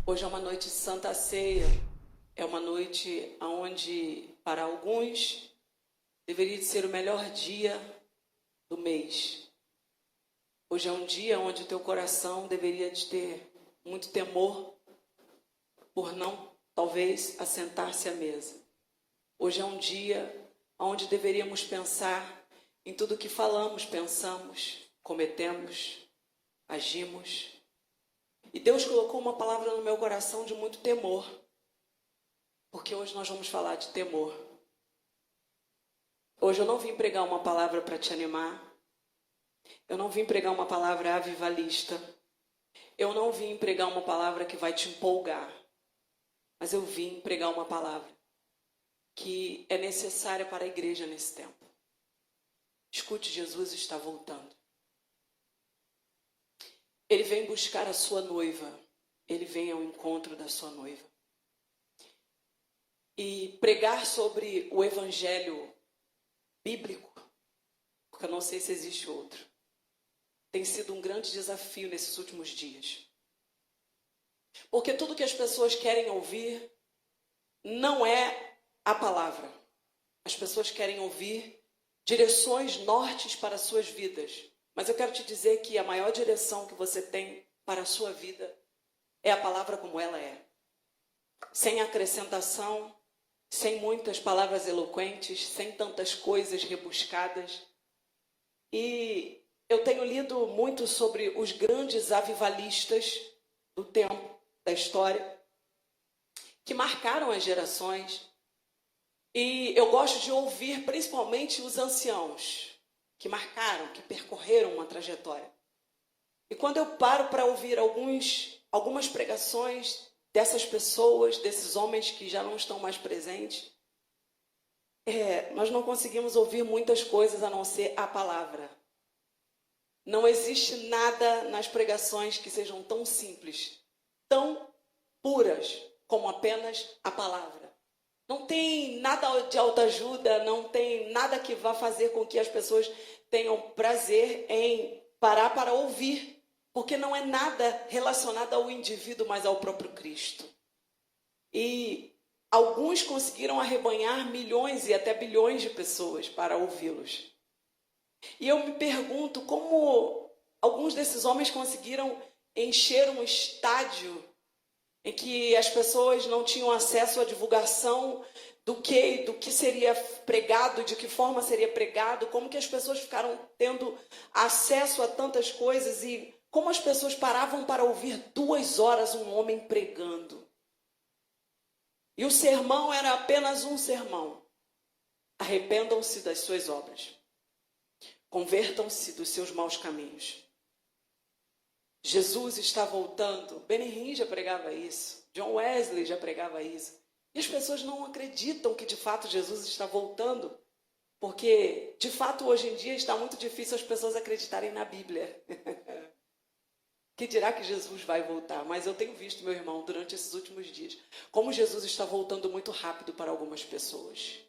Hoje é uma noite de Santa Ceia, é uma noite onde, para alguns, deveria ser o melhor dia do mês. Hoje é um dia onde o teu coração deveria de ter muito temor por não, talvez, assentar-se à mesa. Hoje é um dia onde deveríamos pensar em tudo que falamos, pensamos, cometemos, agimos. E Deus colocou uma palavra no meu coração de muito temor, porque hoje nós vamos falar de temor. Hoje eu não vim pregar uma palavra para te animar, eu não vim pregar uma palavra avivalista, eu não vim pregar uma palavra que vai te empolgar, mas eu vim pregar uma palavra que é necessária para a igreja nesse tempo. Escute, Jesus está voltando. Ele vem buscar a sua noiva. Ele vem ao encontro da sua noiva. E pregar sobre o evangelho bíblico, porque eu não sei se existe outro, tem sido um grande desafio nesses últimos dias. Porque tudo que as pessoas querem ouvir não é a palavra. As pessoas querem ouvir direções, nortes para as suas vidas. Mas eu quero te dizer que a maior direção que você tem para a sua vida é a palavra como ela é. Sem acrescentação, sem muitas palavras eloquentes, sem tantas coisas rebuscadas. E eu tenho lido muito sobre os grandes avivalistas do tempo, da história, que marcaram as gerações. E eu gosto de ouvir principalmente os anciãos, que marcaram, que percorreram uma trajetória. E quando eu paro para ouvir algumas pregações dessas pessoas, desses homens que já não estão mais presentes, nós não conseguimos ouvir muitas coisas a não ser a palavra. Não existe nada nas pregações que sejam tão simples, tão puras, como apenas a palavra. Não tem nada de autoajuda, não tem nada que vá fazer com que as pessoas tenham prazer em parar para ouvir, porque não é nada relacionado ao indivíduo, mas ao próprio Cristo. E alguns conseguiram arrebanhar milhões e até bilhões de pessoas para ouvi-los. E eu me pergunto como alguns desses homens conseguiram encher um estádio em que as pessoas não tinham acesso à divulgação do que seria pregado, de que forma seria pregado, como que as pessoas ficaram tendo acesso a tantas coisas e como as pessoas paravam para ouvir 2 horas um homem pregando. E o sermão era apenas um sermão. Arrependam-se das suas obras. Convertam-se dos seus maus caminhos. Jesus está voltando. Benny Hinn já pregava isso. John Wesley já pregava isso. E as pessoas não acreditam que de fato Jesus está voltando. Porque de fato hoje em dia está muito difícil as pessoas acreditarem na Bíblia. Que dirá que Jesus vai voltar? Mas eu tenho visto, meu irmão, durante esses últimos dias, como Jesus está voltando muito rápido para algumas pessoas.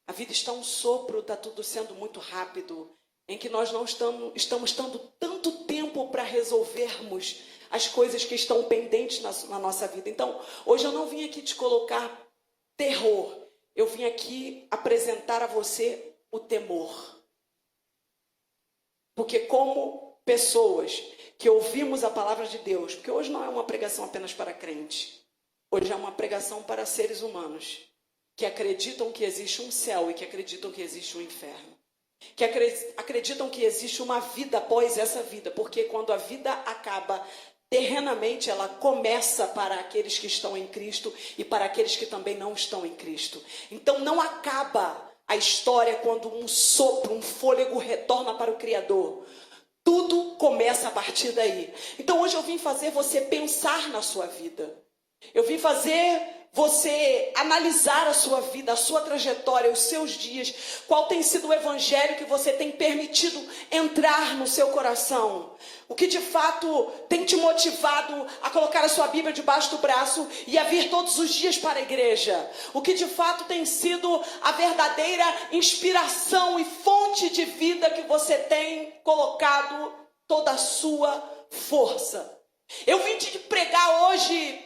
A vida está um sopro, está tudo sendo muito rápido, em que nós não estamos dando tanto tempo para resolvermos as coisas que estão pendentes na nossa vida. Então, hoje eu não vim aqui te colocar terror, eu vim aqui apresentar a você o temor. Porque como pessoas que ouvimos a palavra de Deus, porque hoje não é uma pregação apenas para crente, hoje é uma pregação para seres humanos, que acreditam que existe um céu e que acreditam que existe um inferno. Que acreditam que existe uma vida após essa vida, porque quando a vida acaba terrenamente, ela começa para aqueles que estão em Cristo e para aqueles que também não estão em Cristo. Então não acaba a história quando um sopro, um fôlego retorna para o Criador. Tudo começa a partir daí. Então hoje eu vim fazer você pensar na sua vida. Eu vim fazer você analisar a sua vida, a sua trajetória, os seus dias, qual tem sido o evangelho que você tem permitido entrar no seu coração, o que de fato tem te motivado a colocar a sua Bíblia debaixo do braço e a vir todos os dias para a igreja, o que de fato tem sido a verdadeira inspiração e fonte de vida que você tem colocado toda a sua força. Eu vim te pregar hoje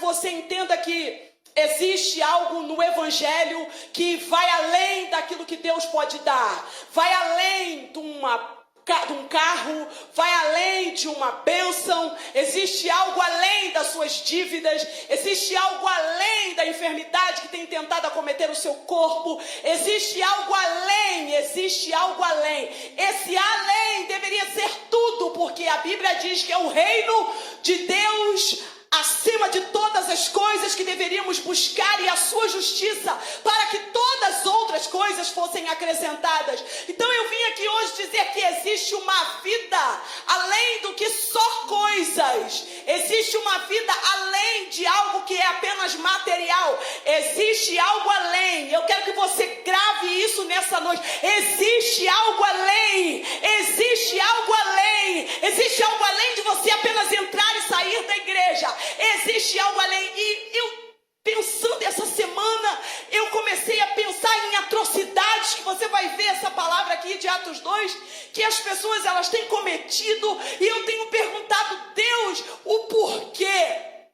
você entenda que existe algo no Evangelho que vai além daquilo que Deus pode dar, vai além de um carro, vai além de uma bênção, existe algo além das suas dívidas, existe algo além da enfermidade que tem tentado acometer o seu corpo, existe algo além, existe algo além. Esse além deveria ser tudo, porque a Bíblia diz que é o reino de Deus acima de todas as coisas que deveríamos buscar e a sua justiça, para que todas as outras coisas fossem acrescentadas. Então eu vim aqui hoje dizer que existe uma vida além do que só coisas, existe uma vida além de algo que é apenas material, existe algo além. Eu quero que você grave isso nessa noite. Existe algo além, existe algo além, existe algo além de você apenas entrar e sair da igreja. Existe algo além. E eu, pensando essa semana, eu comecei a pensar em atrocidades, que você vai ver essa palavra aqui de Atos 2, que as pessoas elas têm cometido, e eu tenho perguntado, Deus, o porquê?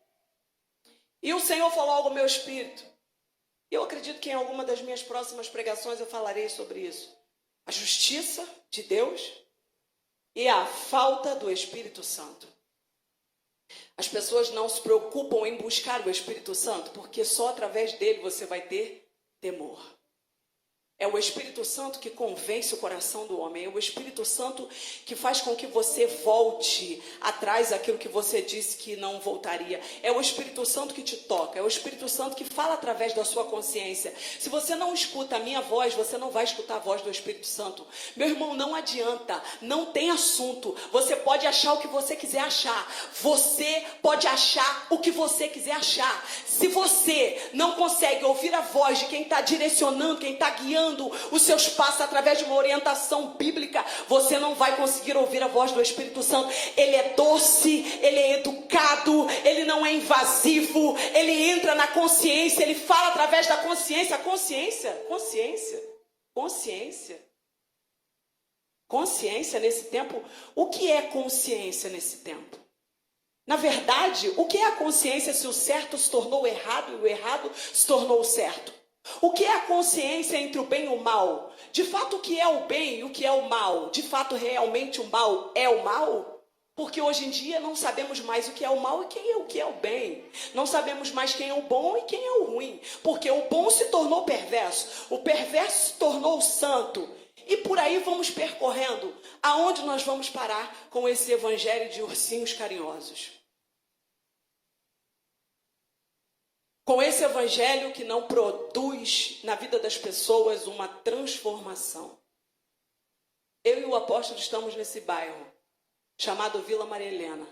E o Senhor falou algo ao meu espírito. Eu acredito que em alguma das minhas próximas pregações eu falarei sobre isso. A justiça de Deus e a falta do Espírito Santo. As pessoas não se preocupam em buscar o Espírito Santo, porque só através dele você vai ter temor. É o Espírito Santo que convence o coração do homem. É o Espírito Santo que faz com que você volte atrás daquilo que você disse que não voltaria. É o Espírito Santo que te toca. É o Espírito Santo que fala através da sua consciência. Se você não escuta a minha voz, você não vai escutar a voz do Espírito Santo. Meu irmão, não adianta. Não tem assunto. Você pode achar o que você quiser achar. Você pode achar o que você quiser achar. Se você não consegue ouvir a voz de quem está direcionando, quem está guiando os seus passos através de uma orientação bíblica, você não vai conseguir ouvir a voz do Espírito Santo. Ele é doce, ele é educado, ele não é invasivo, ele entra na consciência, ele fala através da consciência. Consciência nesse tempo. O que é consciência nesse tempo? Na verdade, o que é a consciência se o certo se tornou errado e o errado se tornou o certo? O que é a consciência entre o bem e o mal? De fato, o que é o bem e o que é o mal? De fato, realmente o mal é o mal? Porque hoje em dia não sabemos mais o que é o mal e o que é o bem. Não sabemos mais quem é o bom e quem é o ruim. Porque o bom se tornou perverso, o perverso se tornou santo. E por aí vamos percorrendo. Aonde nós vamos parar com esse evangelho de ursinhos carinhosos? Com esse evangelho que não produz na vida das pessoas uma transformação. Eu e o apóstolo estamos nesse bairro, chamado Vila Maria Helena.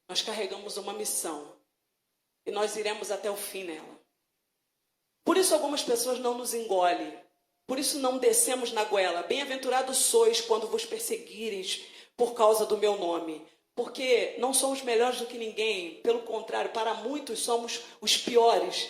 Nós carregamos uma missão e nós iremos até o fim nela. Por isso algumas pessoas não nos engolem, por isso não descemos na goela. Bem-aventurados sois quando vos perseguirem por causa do meu nome. Porque não somos melhores do que ninguém, pelo contrário, para muitos somos os piores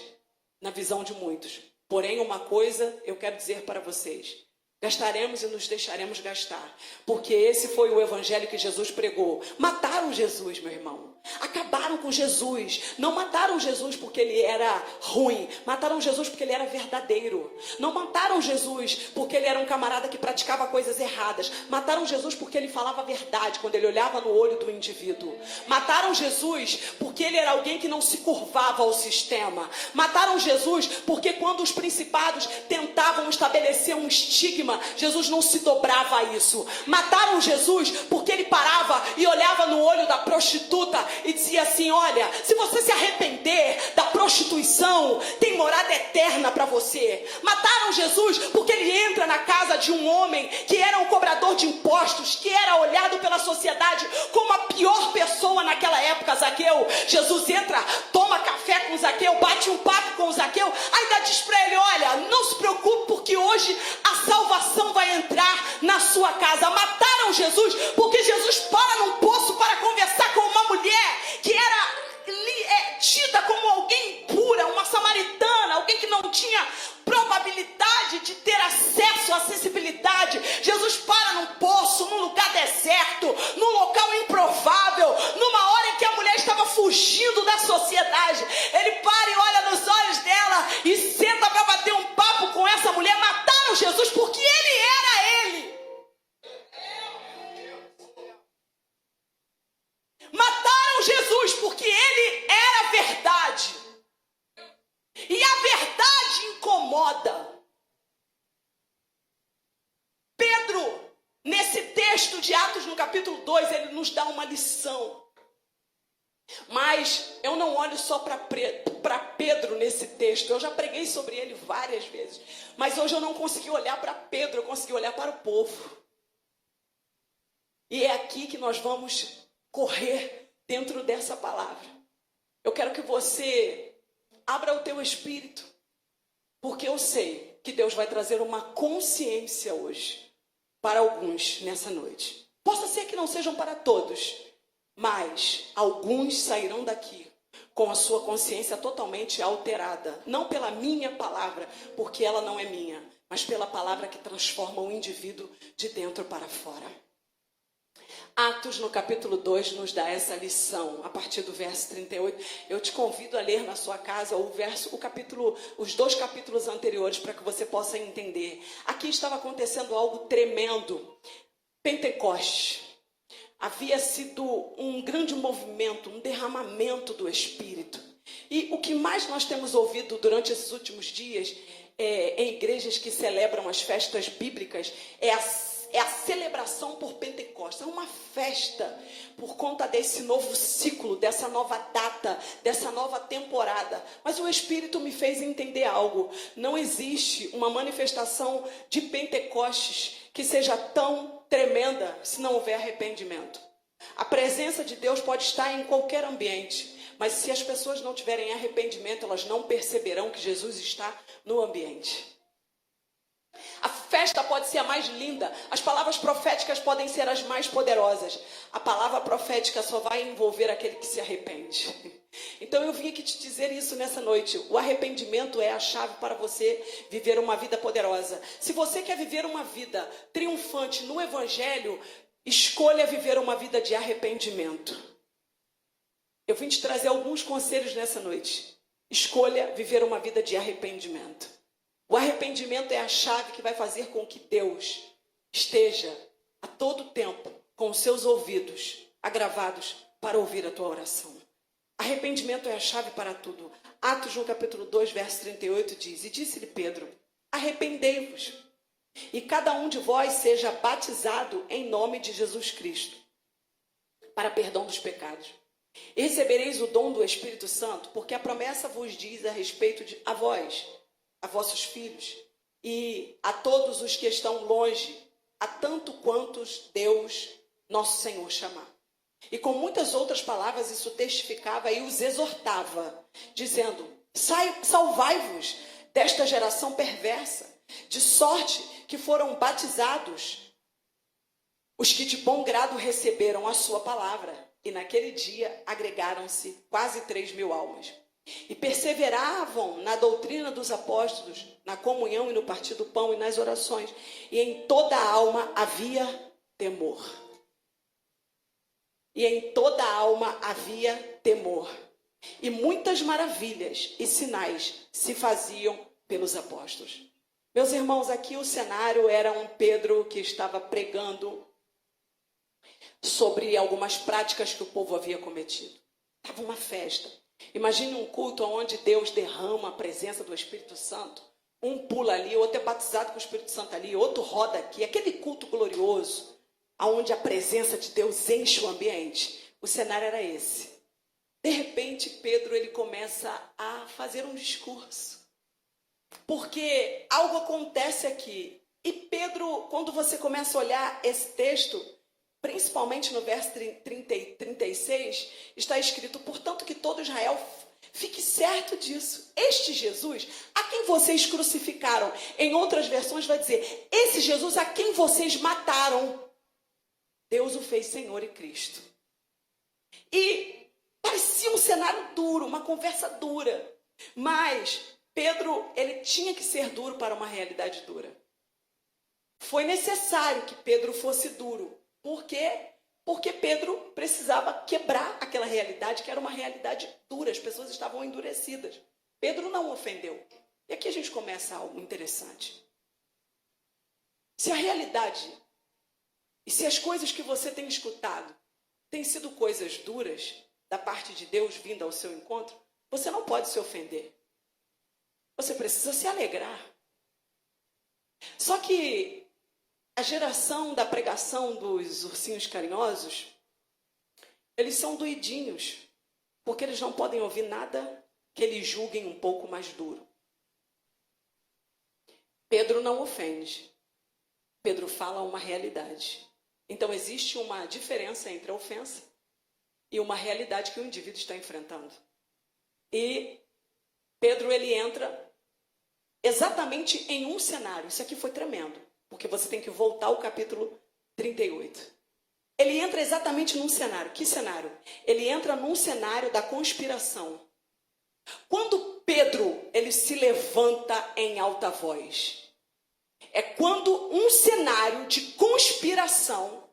na visão de muitos. Porém, uma coisa eu quero dizer para vocês: gastaremos e nos deixaremos gastar, porque esse foi o evangelho que Jesus pregou. Mataram Jesus, meu irmão. Acabaram com Jesus. Não mataram Jesus porque ele era ruim. Mataram Jesus porque ele era verdadeiro. Não mataram Jesus porque ele era um camarada que praticava coisas erradas. Mataram Jesus porque ele falava a verdade quando ele olhava no olho do indivíduo. Mataram Jesus porque ele era alguém que não se curvava ao sistema. Mataram Jesus porque quando os principados tentavam estabelecer um estigma, Jesus não se dobrava a isso. Mataram Jesus porque ele parava e olhava no olho da prostituta e dizia assim: olha, se você se arrepender da prostituição, tem morada eterna para você. Mataram Jesus porque ele entra na casa de um homem que era um cobrador de impostos, que era olhado pela sociedade como a pior pessoa naquela época, Zaqueu. Jesus entra, toma café com Zaqueu, bate um papo com Zaqueu, ainda diz para ele: olha, não se preocupe, porque hoje a salvação vai entrar na sua casa. Mataram Jesus porque Jesus para num poço para conversar com uma mulher que era tida como alguém impura, uma samaritana, alguém que não tinha probabilidade de ter acesso, acessibilidade. Jesus para num poço, num lugar deserto, num local improvável, numa hora em que a mulher estava fugindo da sociedade. Ele para e olha nos olhos dela e senta para bater um papo com essa mulher. Mataram Jesus porque ele era ele. Mataram Jesus porque ele era a verdade. E a verdade incomoda. Pedro, nesse texto de Atos, no capítulo 2, ele nos dá uma lição. Mas eu não olho só para Pedro nesse texto. Eu já preguei sobre ele várias vezes. Mas hoje eu não consegui olhar para Pedro, eu consegui olhar para o povo. E é aqui que nós vamos correr dentro dessa palavra. Eu quero que você abra o teu espírito, porque eu sei que Deus vai trazer uma consciência hoje para alguns nessa noite. Possa ser que não sejam para todos, mas alguns sairão daqui com a sua consciência totalmente alterada. Não pela minha palavra, porque ela não é minha, mas pela palavra que transforma o indivíduo de dentro para fora. Atos, no capítulo 2, nos dá essa lição, a partir do verso 38. Eu te convido a ler na sua casa os 2 capítulos anteriores, para que você possa entender. Aqui estava acontecendo algo tremendo. Pentecostes. Havia sido um grande movimento, um derramamento do Espírito. E o que mais nós temos ouvido durante esses últimos dias, em igrejas que celebram as festas bíblicas, é a celebração por Pentecostes. É uma festa por conta desse novo ciclo, dessa nova data, dessa nova temporada. Mas o Espírito me fez entender algo. Não existe uma manifestação de Pentecostes que seja tão tremenda se não houver arrependimento. A presença de Deus pode estar em qualquer ambiente, mas se as pessoas não tiverem arrependimento, elas não perceberão que Jesus está no ambiente. A festa pode ser a mais linda, as palavras proféticas podem ser as mais poderosas. A palavra profética só vai envolver aquele que se arrepende. Então eu vim aqui te dizer isso nessa noite. O arrependimento é a chave para você viver uma vida poderosa. Se você quer viver uma vida triunfante no Evangelho, escolha viver uma vida de arrependimento. Eu vim te trazer alguns conselhos nessa noite. Escolha viver uma vida de arrependimento. O arrependimento é a chave que vai fazer com que Deus esteja a todo tempo com os seus ouvidos agravados para ouvir a tua oração. Arrependimento é a chave para tudo. Atos, no capítulo 2, verso 38, diz: E disse-lhe Pedro, arrependei-vos, e cada um de vós seja batizado em nome de Jesus Cristo, para perdão dos pecados. E recebereis o dom do Espírito Santo, porque a promessa vos diz a respeito a vós, a vossos filhos, e a todos os que estão longe, a tanto quantos Deus, nosso Senhor, chamar. E com muitas outras palavras isso testificava e os exortava, dizendo: salvai-vos desta geração perversa, de sorte que foram batizados os que de bom grado receberam a sua palavra. E naquele dia agregaram-se quase 3.000 almas. E perseveravam na doutrina dos apóstolos, na comunhão e no partir do pão e nas orações. E em toda a alma havia temor. E em toda a alma havia temor. E muitas maravilhas e sinais se faziam pelos apóstolos. Meus irmãos, aqui o cenário era um Pedro que estava pregando sobre algumas práticas que o povo havia cometido. Estava uma festa. Imagine um culto onde Deus derrama a presença do Espírito Santo. Um pula ali, outro é batizado com o Espírito Santo ali, outro roda aqui. Aquele culto glorioso, onde a presença de Deus enche o ambiente. O cenário era esse. De repente, Pedro ele começa a fazer um discurso. Porque algo acontece aqui. E Pedro, quando você começa a olhar esse texto, principalmente no verso 30 e 36, está escrito: portanto que todo Israel fique certo disso. Este Jesus, a quem vocês crucificaram, em outras versões vai dizer, esse Jesus a quem vocês mataram, Deus o fez Senhor e Cristo. E parecia um cenário duro, uma conversa dura. Mas Pedro, ele tinha que ser duro para uma realidade dura. Foi necessário que Pedro fosse duro. Por quê? Porque Pedro precisava quebrar aquela realidade, que era uma realidade dura, as pessoas estavam endurecidas. Pedro não ofendeu. E aqui a gente começa algo interessante. Se a realidade e se as coisas que você tem escutado têm sido coisas duras da parte de Deus vindo ao seu encontro, você não pode se ofender. Você precisa se alegrar. Só que a geração da pregação dos ursinhos carinhosos, eles são doidinhos, porque eles não podem ouvir nada que eles julguem um pouco mais duro. Pedro não ofende. Pedro fala uma realidade. Então existe uma diferença entre a ofensa e uma realidade que o indivíduo está enfrentando. E Pedro, ele entra exatamente em um cenário. Isso aqui foi tremendo, porque você tem que voltar ao capítulo 38. Ele entra exatamente num cenário. Que cenário? Ele entra num cenário da conspiração. Quando Pedro, ele se levanta em alta voz, é quando um cenário de conspiração,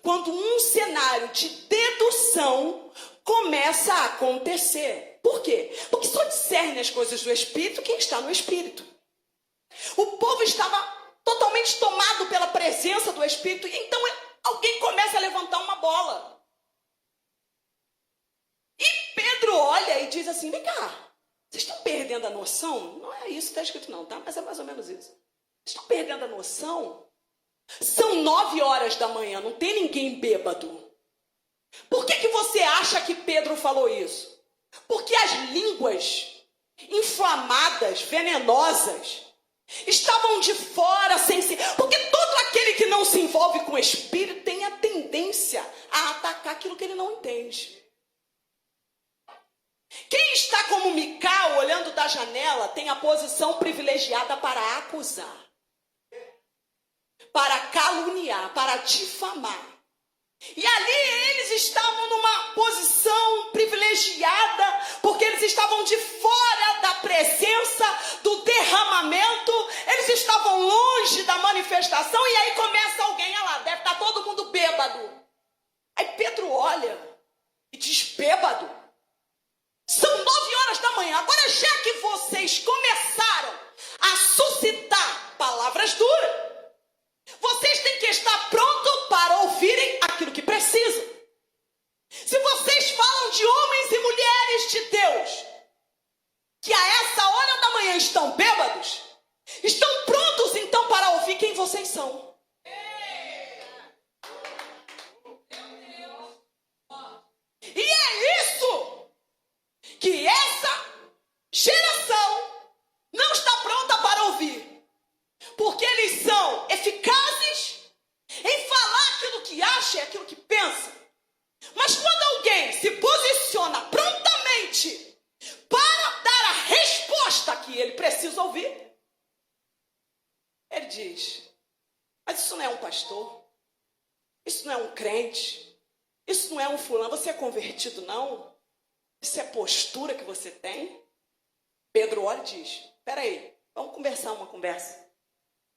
quando um cenário de dedução começa a acontecer. Por quê? Porque só discerne as coisas do Espírito quem está no Espírito. O povo estava totalmente tomado pela presença do Espírito, então alguém começa a levantar uma bola. E Pedro olha e diz assim, vem cá, vocês estão perdendo a noção? Não é isso que está escrito não, tá? Mas é mais ou menos isso. Vocês estão perdendo a noção? São 9 horas da manhã, não tem ninguém bêbado. Por que você acha que Pedro falou isso? Porque as línguas inflamadas, venenosas, estavam de fora, sem se... Porque todo aquele que não se envolve com o Espírito tem a tendência a atacar aquilo que ele não entende. Quem está como Mical, olhando da janela, tem a posição privilegiada para acusar, para caluniar, para difamar. E ali eles estavam numa posição privilegiada, porque eles estavam de fora da presença, do derramamento, eles estavam longe da manifestação, e aí começa alguém, olha lá, deve estar todo mundo bêbado. Aí Pedro olha e diz, bêbado? São 9 horas da manhã, agora já que vocês começaram a suscitar palavras duras, vocês têm que estar prontos para ouvirem aquilo que precisam. Se vocês falam de homens e mulheres de Deus, que a essa hora da manhã estão bêbados, estão prontos então para ouvir quem vocês são. E é isso que essa geração não está pronta para ouvir. Porque eles são eficazes em falar aquilo que acha e aquilo que pensa. Mas quando alguém se posiciona prontamente para dar a resposta que ele precisa ouvir, ele diz, mas isso não é um pastor, isso não é um crente, isso não é um fulano, você é convertido não? Isso é postura que você tem? Pedro olha e diz, espera aí, vamos conversar uma conversa.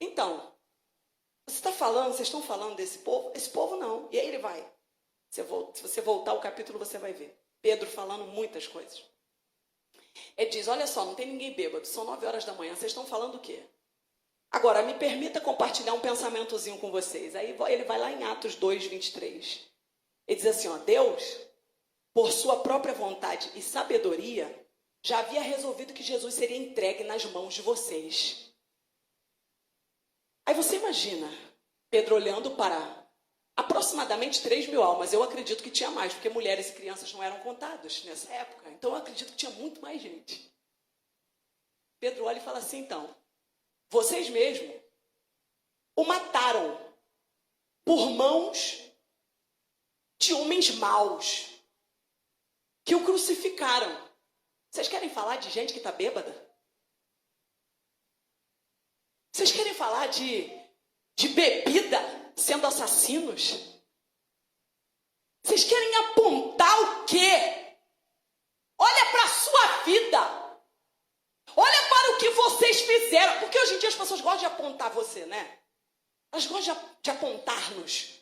Então, vocês estão falando desse povo? Esse povo não. E aí ele vai. Se você voltar ao capítulo, você vai ver. Pedro falando muitas coisas. Ele diz, olha só, não tem ninguém bêbado, são 9 horas da manhã, vocês estão falando o quê? Agora, me permita compartilhar um pensamentozinho com vocês. Aí ele vai lá em Atos 2, 23. Ele diz assim, ó, Deus, por sua própria vontade e sabedoria, já havia resolvido que Jesus seria entregue nas mãos de vocês. Aí você imagina, Pedro olhando para aproximadamente 3.000 almas. Eu acredito que tinha mais, porque mulheres e crianças não eram contadas nessa época. Então eu acredito que tinha muito mais gente. Pedro olha e fala assim, então, vocês mesmos o mataram por mãos de homens maus que o crucificaram. Vocês querem falar de gente que está bêbada? Vocês querem falar de bebida sendo assassinos? Vocês querem apontar o quê? Olha para a sua vida. Olha para o que vocês fizeram. Porque hoje em dia as pessoas gostam de apontar você, né? Elas gostam de apontar-nos.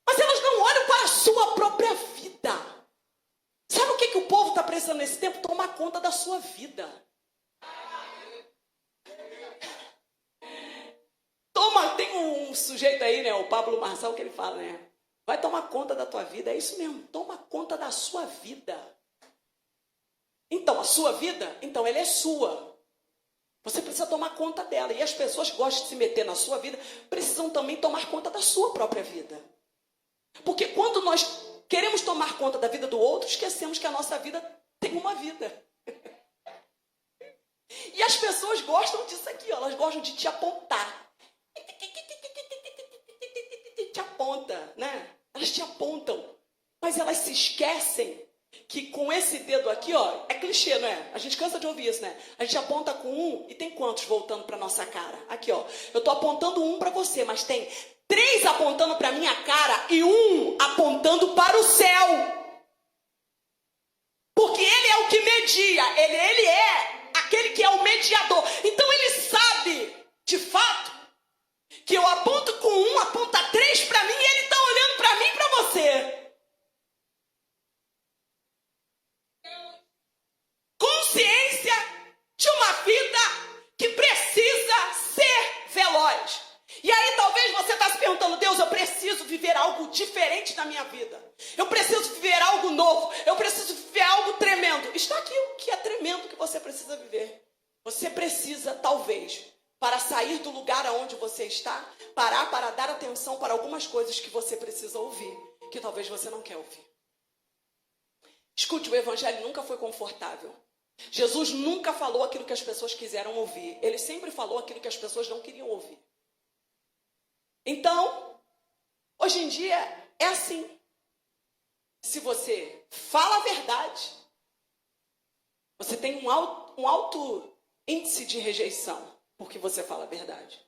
Mas elas não olham sua própria vida. Sabe o que o povo está precisando nesse tempo? Tomar conta da sua vida. Tem um sujeito aí, né, o Pablo Marçal, que ele fala, né? Vai tomar conta da tua vida. É isso mesmo, toma conta da sua vida. Então, a sua vida, então ela é sua. Você precisa tomar conta dela. E as pessoas que gostam de se meter na sua vida precisam também tomar conta da sua própria vida. Porque quando nós queremos tomar conta da vida do outro, esquecemos que a nossa vida tem uma vida. E as pessoas gostam disso aqui, ó, elas gostam de te apontar. Te aponta, né? Elas te apontam. Mas elas se esquecem que com esse dedo aqui, ó, é clichê, não é? A gente cansa de ouvir isso, né? A gente aponta com um e tem quantos voltando para nossa cara? Aqui, ó. Eu tô apontando um para você, mas tem 3 apontando para minha cara e um apontando para o céu. Porque ele é o que media, ele é aquele que é o mediador. Então ele sabe, de fato, que eu aponto com um, aponta 3 para mim e ele está olhando para mim e para você. Consciência de uma vida que precisa ser veloz. E aí talvez você está se perguntando, Deus, eu preciso viver algo diferente na minha vida. Eu preciso viver algo novo. Eu preciso viver algo tremendo. Está aqui o que é tremendo que você precisa viver. Você precisa, talvez, para sair do lugar aonde você está, parar para dar atenção para algumas coisas que você precisa ouvir, que talvez você não quer ouvir. Escute, o evangelho nunca foi confortável. Jesus nunca falou aquilo que as pessoas quiseram ouvir. Ele sempre falou aquilo que as pessoas não queriam ouvir. Então, hoje em dia é assim. Se você fala a verdade, você tem um alto índice de rejeição, porque você fala a verdade.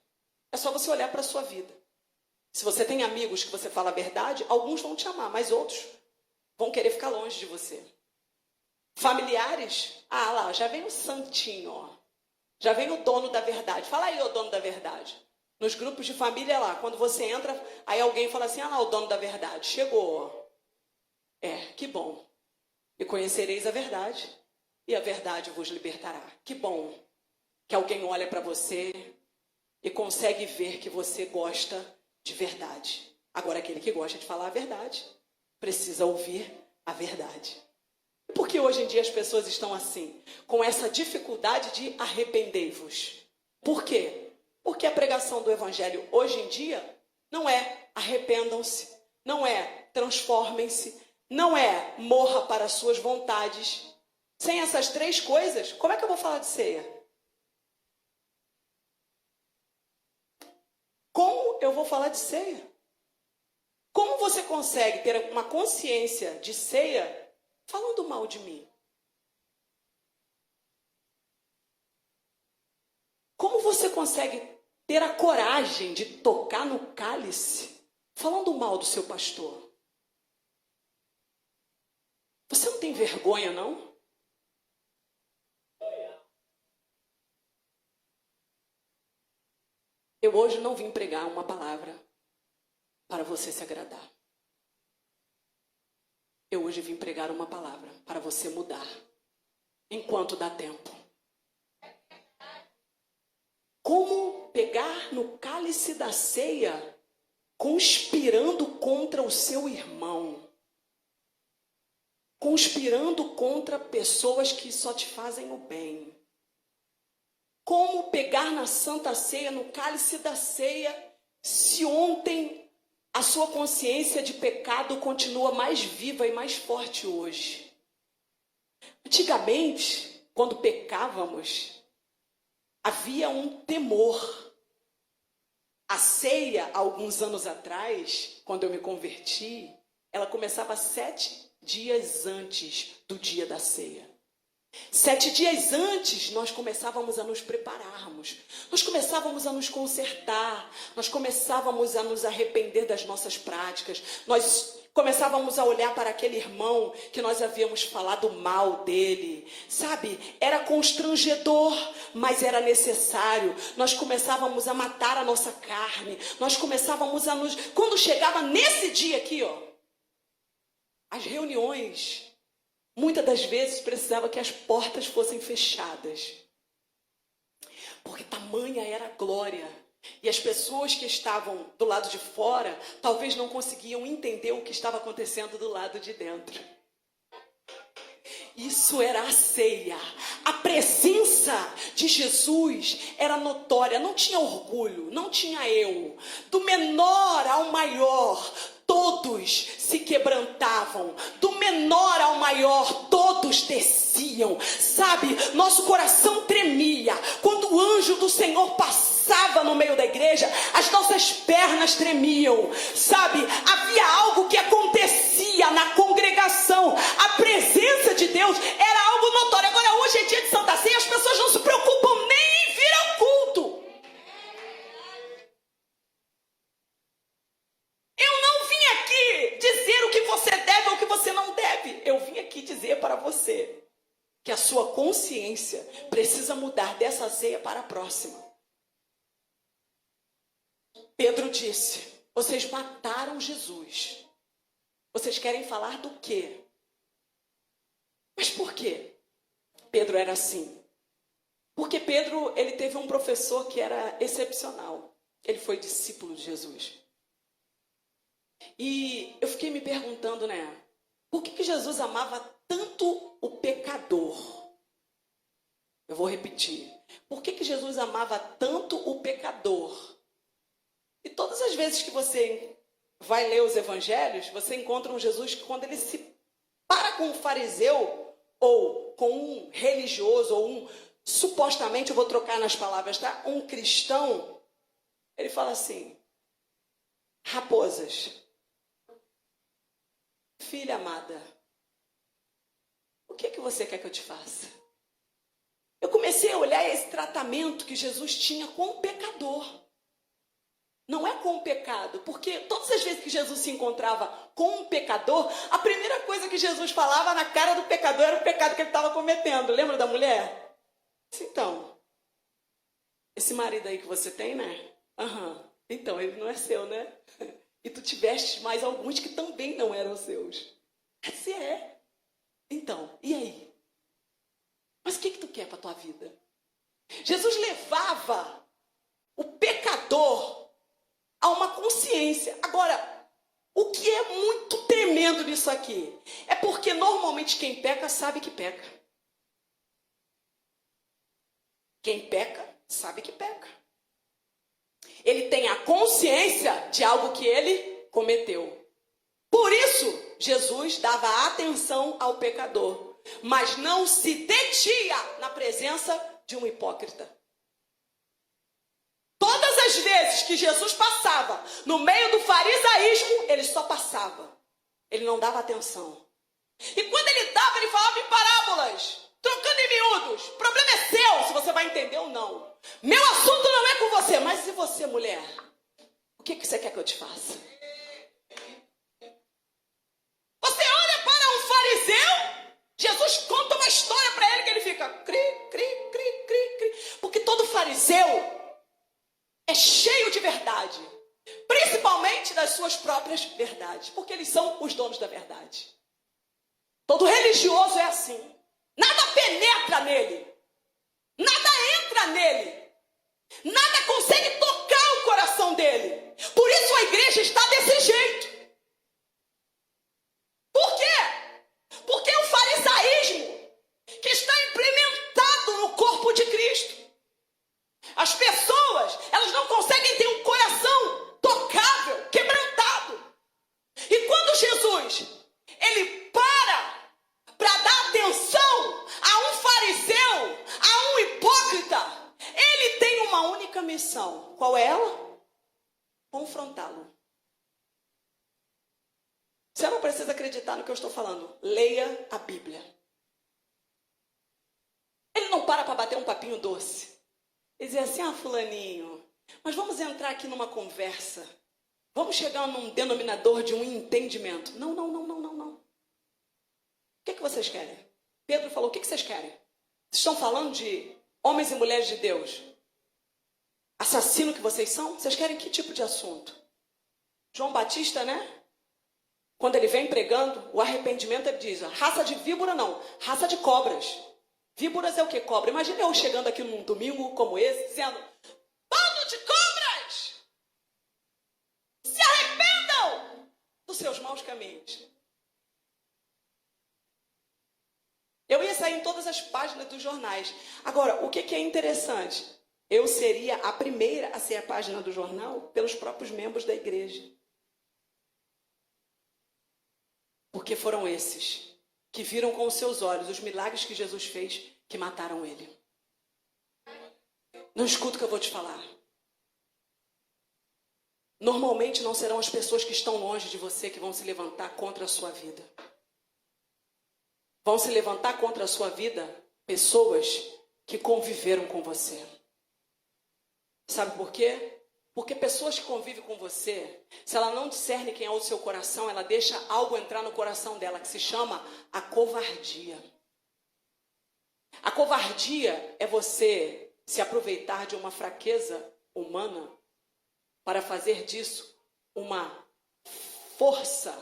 É só você olhar para a sua vida. Se você tem amigos que você fala a verdade, alguns vão te amar, mas outros vão querer ficar longe de você. Familiares, lá, já vem o santinho, ó. Já vem o dono da verdade. Fala aí, o dono da verdade. Nos grupos de família lá, quando você entra, aí alguém fala assim, lá, o dono da verdade, chegou. Que bom. E conhecereis a verdade, e a verdade vos libertará. Que bom que alguém olha para você e consegue ver que você gosta de verdade. Agora, aquele que gosta de falar a verdade, precisa ouvir a verdade. Por que hoje em dia as pessoas estão assim? Com essa dificuldade de arrependei-vos. Por quê? Porque a pregação do evangelho hoje em dia não é arrependam-se, não é transformem-se, não é morra para as suas vontades. Sem essas 3 coisas, como é que eu vou falar de ceia? Como eu vou falar de ceia? Como você consegue ter uma consciência de ceia falando mal de mim? Como você consegue ter a coragem de tocar no cálice falando mal do seu pastor? Você não tem vergonha, não? Eu hoje não vim pregar uma palavra para você se agradar. Eu hoje vim pregar uma palavra para você mudar, enquanto dá tempo. Como pegar no cálice da ceia, conspirando contra o seu irmão, conspirando contra pessoas que só te fazem o bem. Como pegar na Santa Ceia, no cálice da ceia, se ontem a sua consciência de pecado continua mais viva e mais forte hoje. Antigamente, quando pecávamos, havia um temor. A ceia, alguns anos atrás, quando eu me converti, ela começava 7 dias antes do dia da ceia. 7 dias antes, nós começávamos a nos prepararmos, nós começávamos a nos consertar, nós começávamos a nos arrepender das nossas práticas, nós começávamos a olhar para aquele irmão que nós havíamos falado mal dele, sabe? Era constrangedor, mas era necessário. Nós começávamos a matar a nossa carne, nós começávamos a nos... Quando chegava nesse dia aqui, ó, As reuniões, muitas das vezes, precisava que as portas fossem fechadas. Porque tamanha era a glória. E as pessoas que estavam do lado de fora, talvez não conseguiam entender o que estava acontecendo do lado de dentro. Isso era a ceia. A presença de Jesus era notória. Não tinha orgulho, não tinha eu. Do menor ao maior, todos se quebrantavam. Do menor ao maior, todos desciam. Sabe, nosso coração tremia. Quando o anjo do Senhor passava no meio da igreja, as nossas pernas tremiam. Sabe, havia algo que acontecia na congregação. A presença de Deus era algo notório. Agora, hoje é dia de Santa Ceia, as pessoas não se preocupam nem em vir ao culto. Eu não vim aqui dizer o que você deve ou o que você não deve. Eu vim aqui dizer para você que a sua consciência precisa mudar dessa ceia para a próxima. Pedro disse: vocês mataram Jesus. Vocês querem falar do quê? Mas por quê? Pedro era assim. Porque Pedro, ele teve um professor que era excepcional. Ele foi discípulo de Jesus. E eu fiquei me perguntando, por que Jesus amava tanto o pecador? Eu vou repetir. Por que Jesus amava tanto o pecador? E todas as vezes que você vai ler os evangelhos, você encontra um Jesus que, quando ele se para com um fariseu, ou com um religioso, ou supostamente, eu vou trocar nas palavras, tá? Um cristão, ele fala assim: raposas, filha amada, o que você quer que eu te faça? Eu comecei a olhar esse tratamento que Jesus tinha com o pecador. Não é com o pecado, porque todas as vezes que Jesus se encontrava com um pecador, a primeira coisa que Jesus falava na cara do pecador era o pecado que ele estava cometendo. Lembra da mulher? Então, esse marido aí que você tem, então, ele não é seu, né? E tu tiveste mais alguns que também não eram seus. Esse é. Então, e aí? Mas o que tu quer para a tua vida? Jesus levava o pecador a uma consciência. Agora, o que é muito tremendo nisso aqui é porque normalmente quem peca sabe que peca. Quem peca sabe que peca. Ele tem a consciência de algo que ele cometeu. Por isso, Jesus dava atenção ao pecador, mas não se detinha na presença de um hipócrita. Todas as vezes que Jesus passava no meio do farisaísmo, ele só passava. Ele não dava atenção. E quando ele dava, ele falava em parábolas, trocando em miúdos. O problema é seu, se você vai entender ou não. Meu assunto não é com você, mas e você, mulher? O que você quer que eu te faça? Você olha para um fariseu, Jesus conta uma história para ele que ele fica cri, cri, cri, cri, cri. Porque todo fariseu é cheio de verdade, principalmente das suas próprias verdades, porque eles são os donos da verdade. Todo religioso é assim. Nada penetra nele, nada entra nele, nada consegue tocar o coração dele. Por isso a igreja está desse jeito. Por quê? Porque o farisaísmo que está implementado no corpo de Cristo. As pessoas, elas não conseguem ter um coração tocável, quebrantado. E quando Jesus, ele para dar atenção a um fariseu, a um hipócrita, ele tem uma única missão. Qual é ela? Confrontá-lo. Você não precisa acreditar no que eu estou falando. Leia a Bíblia. Ele não para bater um papinho doce. Ele dizia assim: fulaninho, mas vamos entrar aqui numa conversa. Vamos chegar num denominador de um entendimento. Não. O que vocês querem? Pedro falou: o que vocês querem? Vocês estão falando de homens e mulheres de Deus? Assassino que vocês são? Vocês querem que tipo de assunto? João Batista, né? quando ele vem pregando, o arrependimento, ele diz, raça de víbora não, raça de cobras. Víboras é o que? Cobra. Imagina eu chegando aqui num domingo como esse, dizendo, bando de cobras, se arrependam dos seus maus caminhos. Eu ia sair em todas as páginas dos jornais. Agora, o que é interessante? Eu seria a primeira a ser a página do jornal pelos próprios membros da igreja. Porque foram esses que viram com os seus olhos os milagres que Jesus fez, que mataram ele. Não escuta o que eu vou te falar. Normalmente não serão as pessoas que estão longe de você que vão se levantar contra a sua vida. Vão se levantar contra a sua vida pessoas que conviveram com você. Sabe por quê? Porque pessoas que convivem com você, se ela não discerne quem é o seu coração, ela deixa algo entrar no coração dela, que se chama a covardia. A covardia é você se aproveitar de uma fraqueza humana para fazer disso uma força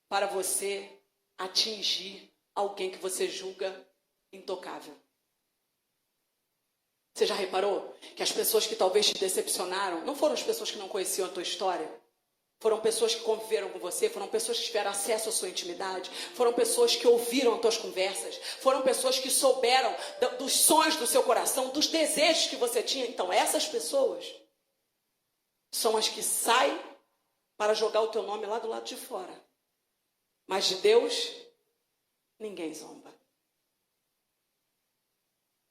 para você atingir alguém que você julga intocável. Você já reparou que as pessoas que talvez te decepcionaram não foram as pessoas que não conheciam a tua história? Foram pessoas que conviveram com você, foram pessoas que tiveram acesso à sua intimidade, foram pessoas que ouviram as tuas conversas, foram pessoas que souberam dos sonhos do seu coração, dos desejos que você tinha. Então, essas pessoas são as que saem para jogar o teu nome lá do lado de fora. Mas de Deus, ninguém zomba.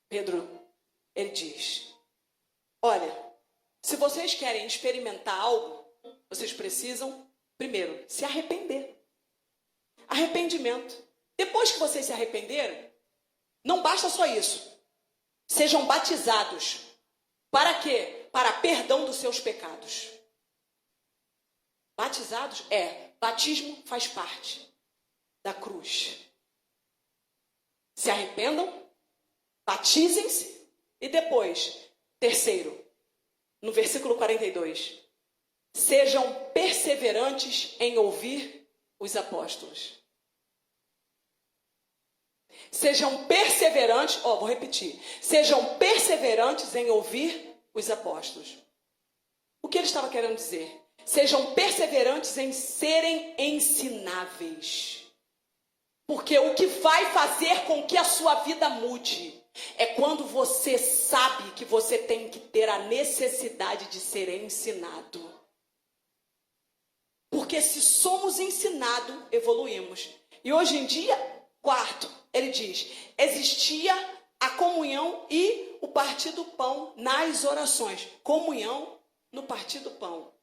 Pedro, ele diz, olha, se vocês querem experimentar algo, vocês precisam, primeiro, se arrepender. Arrependimento. Depois que vocês se arrependerem, não basta só isso. Sejam batizados. Para quê? Para perdão dos seus pecados. Batizados batismo faz parte da cruz. Se arrependam, batizem-se e depois, terceiro, no versículo 42, sejam perseverantes em ouvir os apóstolos. Sejam perseverantes, vou repetir. Sejam perseverantes em ouvir os apóstolos. O que ele estava querendo dizer? Sejam perseverantes em serem ensináveis. Porque o que vai fazer com que a sua vida mude é quando você sabe que você tem que ter a necessidade de ser ensinado. Porque se somos ensinados, evoluímos. E hoje em dia, quarto, ele diz, existia a comunhão e o partir do pão nas orações. Comunhão no partir do pão.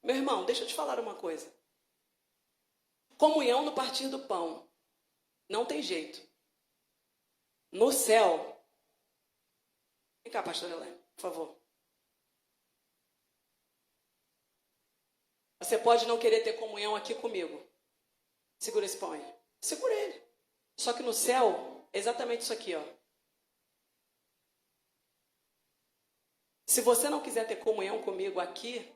Meu irmão, deixa eu te falar uma coisa. Comunhão no partir do pão. Não tem jeito. No céu. Vem cá, pastor Helene, por favor. Você pode não querer ter comunhão aqui comigo. Segura esse pão aí. Segura ele. Só que no céu, é exatamente isso aqui, ó. Se você não quiser ter comunhão comigo aqui,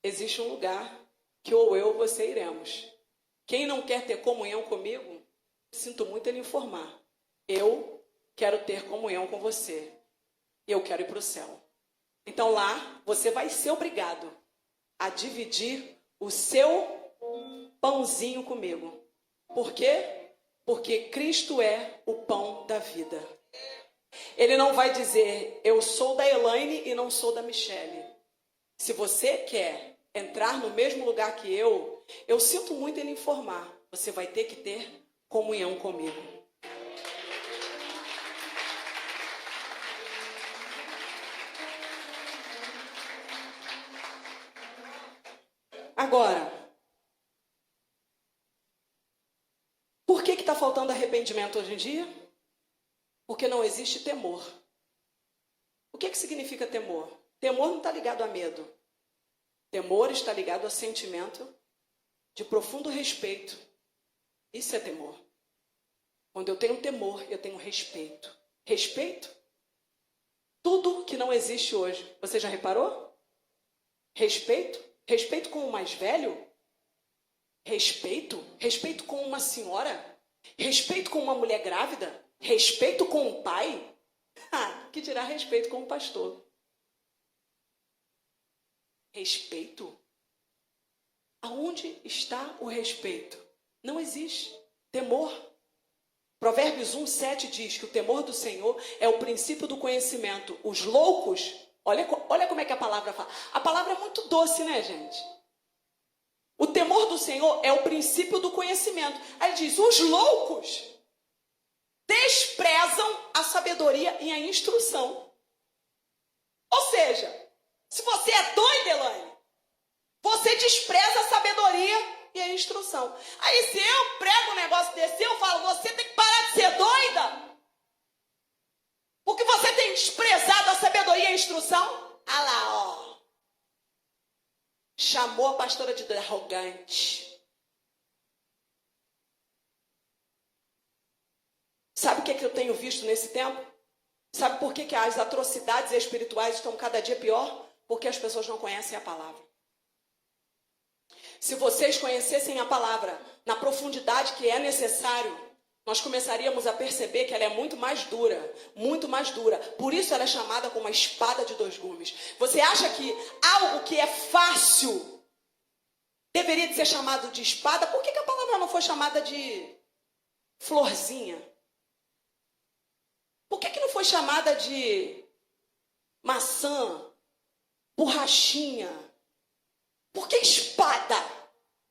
existe um lugar que ou eu ou você iremos. Quem não quer ter comunhão comigo, sinto muito em lhe informar. Eu quero ter comunhão com você. Eu quero ir para o céu. Então lá, você vai ser obrigado a dividir o seu pãozinho comigo. Por quê? Porque Cristo é o pão da vida. Ele não vai dizer, eu sou da Elaine e não sou da Michele. Se você quer entrar no mesmo lugar que eu sinto muito em lhe informar. Você vai ter que ter comunhão comigo. Agora, por que está faltando arrependimento hoje em dia? Porque não existe temor. O que significa temor? Temor não está ligado a medo. Temor está ligado a sentimento de profundo respeito. Isso é temor. Quando eu tenho temor, eu tenho respeito. Respeito? Tudo que não existe hoje. Você já reparou? Respeito? Respeito com o mais velho? Respeito? Respeito com uma senhora? Respeito com uma mulher grávida? Respeito com um pai? Que dirá respeito com um pastor? Respeito? Aonde está o respeito? Não existe. Temor. Provérbios 1:7 diz que o temor do Senhor é o princípio do conhecimento. Os loucos, olha como é que a palavra fala. A palavra é muito doce, né, gente? O temor do Senhor é o princípio do conhecimento. Aí diz, os loucos desprezam a sabedoria e a instrução. Ou seja, se você é doida, Elaine, você despreza a sabedoria e a instrução. Aí se eu prego um negócio desse, eu falo, você tem que parar de ser doida, porque você tem desprezado a sabedoria e a instrução. Ah lá, ó. Chamou a pastora de arrogante. Sabe o que eu tenho visto nesse tempo? Sabe por que as atrocidades espirituais estão cada dia pior? Porque as pessoas não conhecem a palavra. Se vocês conhecessem a palavra na profundidade que é necessário, nós começaríamos a perceber que ela é muito mais dura, muito mais dura. Por isso ela é chamada como uma espada de dois gumes. Você acha que algo que é fácil deveria de ser chamado de espada? Por que a palavra não foi chamada de florzinha? Por que não foi chamada de maçã, borrachinha? Por que espada?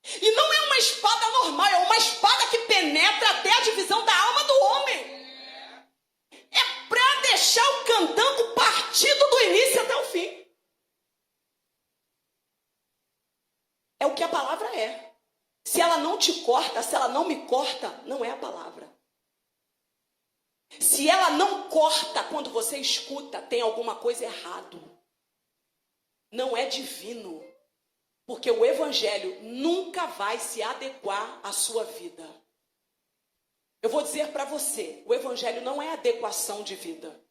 E não é uma espada normal, é uma espada que penetra até a divisão da alma do homem. É para deixar o candango partido do início até o fim. É o que a palavra é. Se ela não te corta, se ela não me corta, não é a palavra. Se ela não corta quando você escuta, tem alguma coisa errado. Não é divino. Porque o evangelho nunca vai se adequar à sua vida. Eu vou dizer para você, o evangelho não é adequação de vida.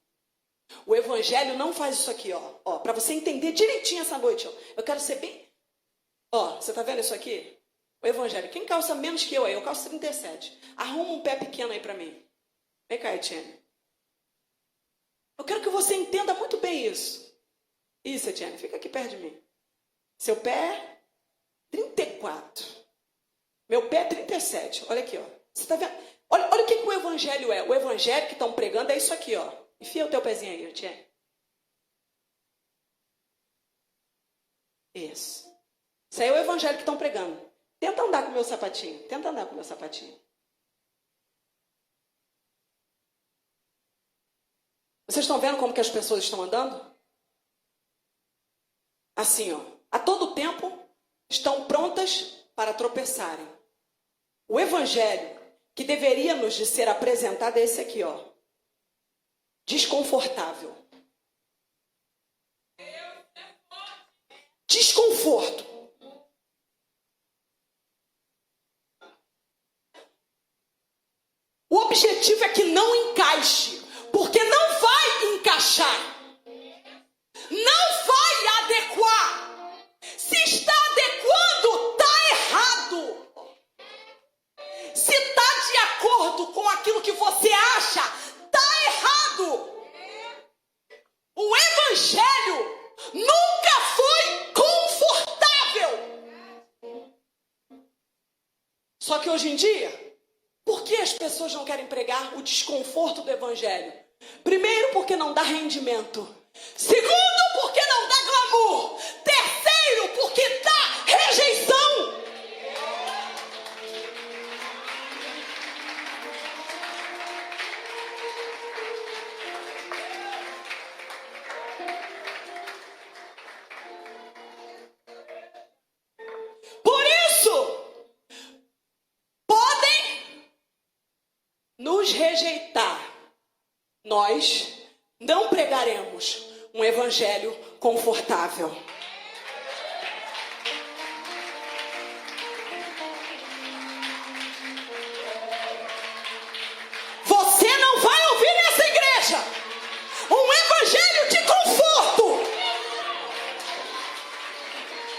O evangelho não faz isso aqui, ó, para você entender direitinho essa noite, ó. Eu quero ser bem, você tá vendo isso aqui? O evangelho, quem calça menos que eu aí? Eu calço 37. Arruma um pé pequeno aí para mim. Vem cá, Etienne. Eu quero que você entenda muito bem isso. Isso, Etienne, fica aqui perto de mim. Seu pé, 34. Meu pé, 37. Olha aqui, ó. Você tá vendo? Olha o que o evangelho é. O evangelho que estão pregando é isso aqui, ó. Enfia o teu pezinho aí, Etienne. Isso. Isso aí é o evangelho que estão pregando. Tenta andar com o meu sapatinho. Tenta andar com o meu sapatinho. Vocês estão vendo como que as pessoas estão andando? Assim, ó. A todo tempo estão prontas para tropeçarem. O evangelho que deveria nos de ser apresentado é esse aqui, ó. Desconfortável. Desconforto. O objetivo é que não encaixe, porque não vai encaixar. Não vai adequar. Se está adequando, está errado. Se está de acordo com aquilo que você acha, está errado. O evangelho nunca foi confortável. Só que hoje em dia, por que as pessoas não querem pregar o desconforto do evangelho? Primeiro, porque não dá rendimento. Segundo, porque não dá glamour. Terceiro, porque dá rejeição. Por isso, podem nos rejeitar. Nós não pregaremos um evangelho confortável. Você não vai ouvir nessa igreja um evangelho de conforto.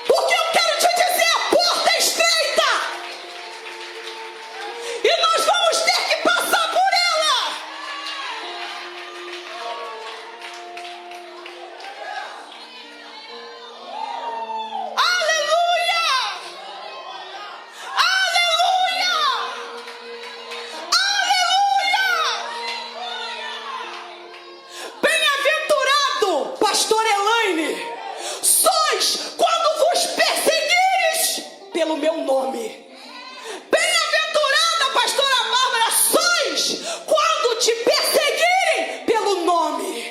Porque eu quero te dizer, a porta é estreita. meu nome. Bem-aventurada, pastora Bárbara, sois quando te perseguirem pelo nome.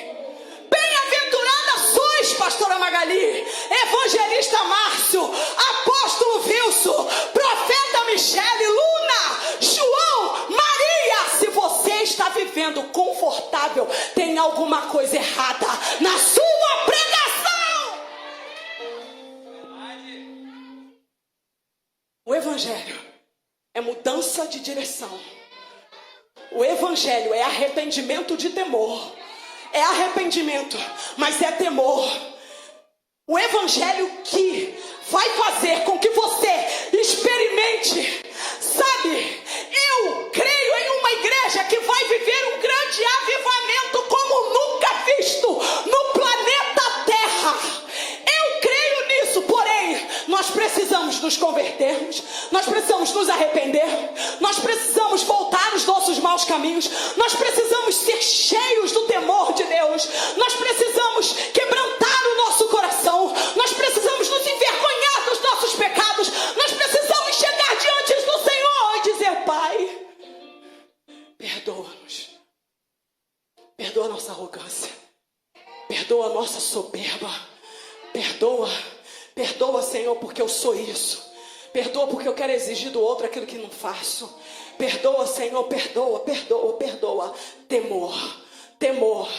Bem-aventurada sois, pastora Magali, evangelista Márcio, apóstolo Wilson, profeta Michele, Luna, João, Maria. Se você está vivendo confortável, tem alguma coisa errada na sua pregação. O evangelho é mudança de direção. O evangelho é arrependimento de temor. É arrependimento, mas é temor. O evangelho que vai fazer com que você experimente, sabe? Eu creio em uma igreja que vai viver um grande avivamento como nunca visto no planeta Terra. Eu creio nisso, porém, nós precisamos nos convertermos, nós precisamos nos arrepender, nós precisamos voltar os nossos maus caminhos, nós precisamos ser cheios do temor de Deus, nós precisamos quebrantar o nosso coração, nós precisamos nos envergonhar dos nossos pecados, nós precisamos chegar diante do Senhor e dizer: Pai, perdoa-nos, perdoa a nossa arrogância, perdoa a nossa soberba, perdoa, Senhor, porque eu sou isso. Perdoa porque eu quero exigir do outro aquilo que não faço. Perdoa, Senhor, perdoa. Temor.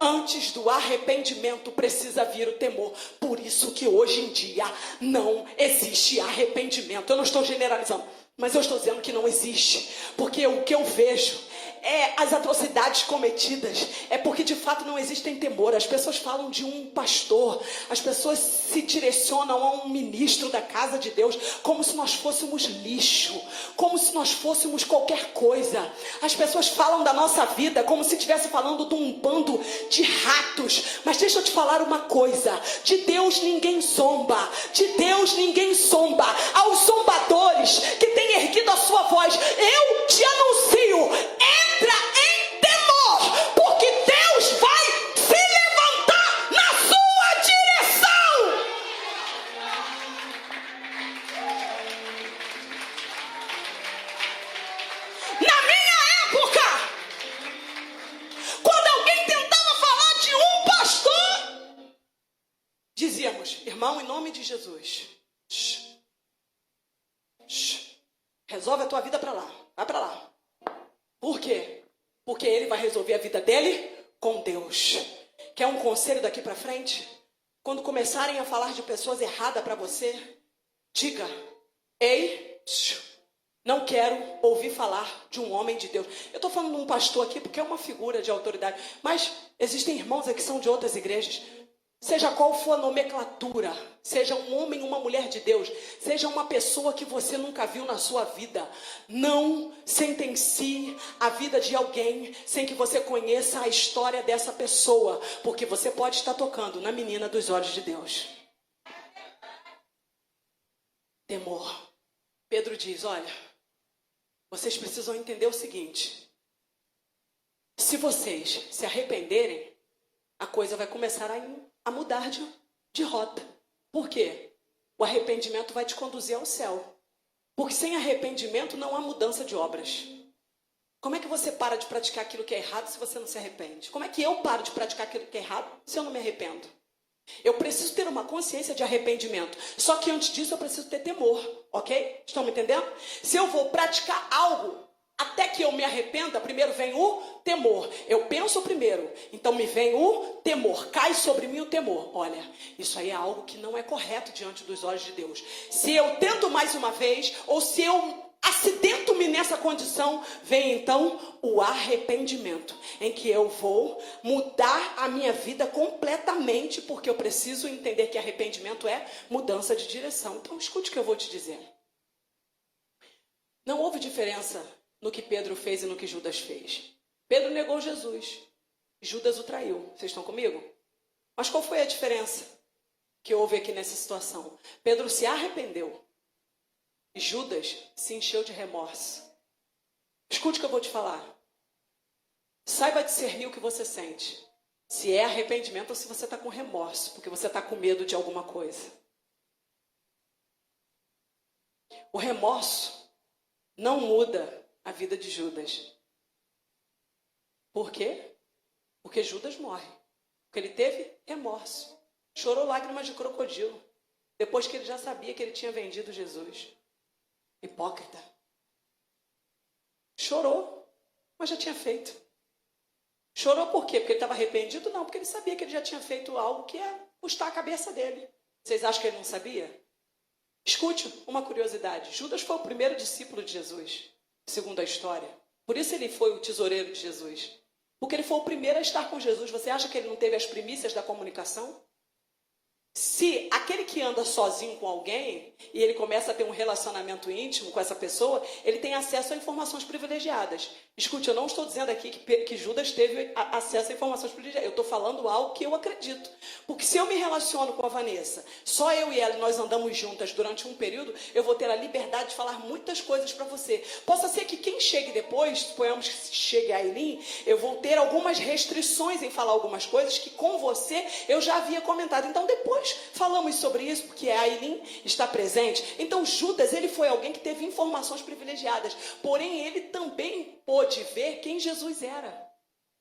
Antes do arrependimento precisa vir o temor. Por isso que hoje em dia não existe arrependimento. Eu não estou generalizando, mas eu estou dizendo que não existe. Porque o que eu vejo é as atrocidades cometidas, é porque de fato não existem temor. As pessoas falam de um pastor, as pessoas se direcionam a um ministro da casa de Deus como se nós fôssemos lixo, como se nós fôssemos qualquer coisa. As pessoas falam da nossa vida como se estivesse falando de um bando de ratos. Mas deixa eu te falar uma coisa: de Deus ninguém zomba, de Deus ninguém zomba. Aos zombadores que têm erguido a sua voz, eu te anuncio: entra em temor, porque Deus vai se levantar na sua direção. Na minha época, quando alguém tentava falar de um pastor, dizíamos: irmão, em nome de Jesus, resolve a tua vida para lá, vai para lá. Por quê? Porque ele vai resolver a vida dele com Deus. Quer um conselho daqui para frente? Quando começarem a falar de pessoas erradas para você, diga: ei, não quero ouvir falar de um homem de Deus. Eu estou falando de um pastor aqui porque é uma figura de autoridade, mas existem irmãos aqui que são de outras igrejas. Seja qual for a nomenclatura, seja um homem ou uma mulher de Deus, seja uma pessoa que você nunca viu na sua vida, não sentencie a vida de alguém sem que você conheça a história dessa pessoa, porque você pode estar tocando na menina dos olhos de Deus. Temor. Pedro diz: olha, vocês precisam entender o seguinte: se vocês se arrependerem, a coisa vai começar a mudar de rota. Por quê? O arrependimento vai te conduzir ao céu. Porque sem arrependimento não há mudança de obras. Como é que você para de praticar aquilo que é errado se você não se arrepende? Como é que eu paro de praticar aquilo que é errado se eu não me arrependo? Eu preciso ter uma consciência de arrependimento. Só que antes disso eu preciso ter temor, ok? Estão me entendendo? Se eu vou praticar algo até que eu me arrependa, primeiro vem o temor. Eu penso primeiro, então me vem o temor. Cai sobre mim o temor. Olha, isso aí é algo que não é correto diante dos olhos de Deus. Se eu tento mais uma vez, ou se eu acidento-me nessa condição, vem então o arrependimento, em que eu vou mudar a minha vida completamente, porque eu preciso entender que arrependimento é mudança de direção. Então escute o que eu vou te dizer. Não houve diferença no que Pedro fez e no que Judas fez. Pedro negou Jesus, Judas o traiu. Vocês estão comigo? Mas qual foi a diferença que houve aqui nessa situação? Pedro se arrependeu, Judas se encheu de remorso. Escute o que eu vou te falar. Saiba discernir o que você sente. Se é arrependimento ou se você está com remorso, porque você está com medo de alguma coisa. O remorso não muda a vida de Judas. Por quê? Porque Judas morre. Porque ele teve remorso. Chorou lágrimas de crocodilo. Depois que ele já sabia que ele tinha vendido Jesus. Hipócrita. Chorou, mas já tinha feito. Chorou por quê? Porque ele estava arrependido? Não, porque ele sabia que ele já tinha feito algo que ia custar a cabeça dele. Vocês acham que ele não sabia? Escute uma curiosidade. Judas foi o primeiro discípulo de Jesus, segundo a história. Por isso ele foi o tesoureiro de Jesus. Porque ele foi o primeiro a estar com Jesus. Você acha que ele não teve as primícias da comunicação? Se aquele que anda sozinho com alguém e ele começa a ter um relacionamento íntimo com essa pessoa, ele tem acesso a informações privilegiadas. Escute, eu não estou dizendo aqui que Judas teve acesso a informações privilegiadas. Eu estou falando algo que eu acredito. Porque se eu me relaciono com a Vanessa, só eu e ela, nós andamos juntas durante um período, eu vou ter a liberdade de falar muitas coisas para você. Possa ser que quem chegue depois, suponhamos que chegue a Aileen, eu vou ter algumas restrições em falar algumas coisas que com você eu já havia comentado. Então depois falamos sobre isso, porque a Aileen está presente. Então Judas, ele foi alguém que teve informações privilegiadas, porém ele também pôde ver quem Jesus era,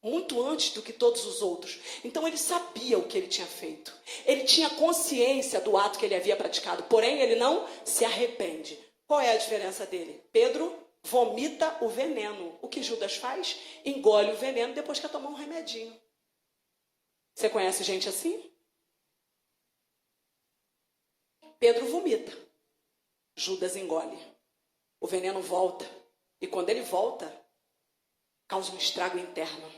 muito antes do que todos os outros. Então ele sabia o que ele tinha feito, ele tinha consciência do ato que ele havia praticado, porém ele não se arrepende. Qual é a diferença dele? Pedro vomita o veneno. O que Judas faz? Engole o veneno depois que tomar um remedinho. Você conhece gente assim? Pedro vomita, Judas engole. O veneno volta. E quando ele volta, causa um estrago interno.